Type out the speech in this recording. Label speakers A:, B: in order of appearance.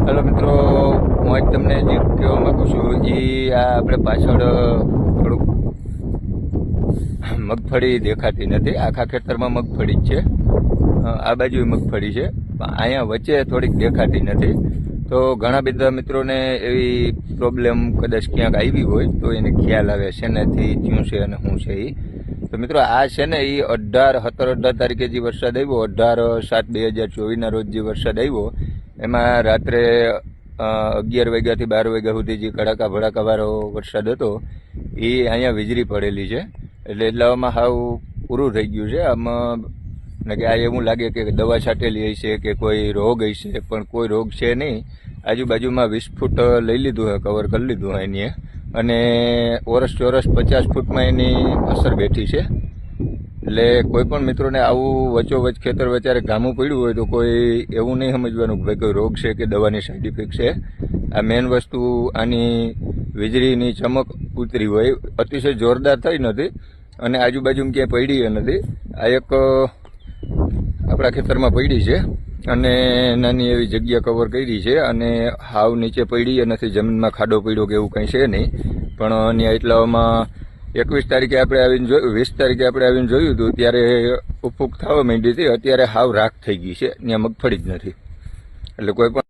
A: Hello मित्रों, હું આજ તમને જે કહેવા માંગુ છું એ આ આપણે પાછળ થોડુંક મગફળી દેખાતી નથી. આખા ખેતરમાં મગફળી જ છે, આ બાજુ મગફળી છે, પણ અહીંયા વચ્ચે થોડીક દેખાતી નથી. તો ઘણા બધા મિત્રોને એવી પ્રોબ્લેમ કદાચ ક્યાંક આવી હોય તો એને ખ્યાલ આવે શેનાથી થયું છે અને શું છે એ. તો મિત્રો આ છે ને એ 17-18 તારીખે જે વરસાદ આવ્યો, 18/7/2024 રોજ જે વરસાદ આવ્યો, એમાં રાત્રે 11 વાગ્યાથી 12 વાગ્યા સુધી જે કડાકા ભડાકા વાળો વરસાદ હતો એ અહીંયા વીજળી પડેલી છે. એટલે એટલામાં હાવ પૂરું થઈ ગયું છે. આમાં કે આ એવું લાગે કે દવા છાંટેલી હશે કે કોઈ રોગ હશે, પણ કોઈ રોગ છે નહીં. આજુબાજુમાં 20 ફૂટ લઈ લીધું હોય, કવર કરી લીધું હોય એની, અને ચોરસ 50 ફૂટમાં એની અસર બેઠી છે. એટલે કોઈ પણ મિત્રોને આવું વચ્ચોવચ ખેતર વચારે ગામું પડ્યું હોય તો કોઈ એવું નહીં સમજવાનું કે ભાઈ કોઈ રોગ છે કે દવાની સાઈડ ઇફેક્ટ છે. આ મેઇન વસ્તુ આની વીજળીની ચમક ઉતરી હોય, અતિશય જોરદાર થઈ નથી અને આજુબાજુમાં ક્યાંય પડી નથી. આ એક આપણા ખેતરમાં પડી છે અને નાની એવી જગ્યા કવર કરી છે, અને હાવ નીચે પડી નથી, જમીનમાં ખાડો પડ્યો કે એવું કંઈ છે નહીં. પણ અહીંયા એટલામાં 21 તારીખે આપણે આવીને જોયું, 20 તારીખે આપણે આવીને જોયું હતું ત્યારે ઉપફૂક થવા માંડી હતી. અત્યારે હાવ રાખ થઈ ગઈ છે, ત્યાં મગફળી જ નથી. એટલે કોઈ પણ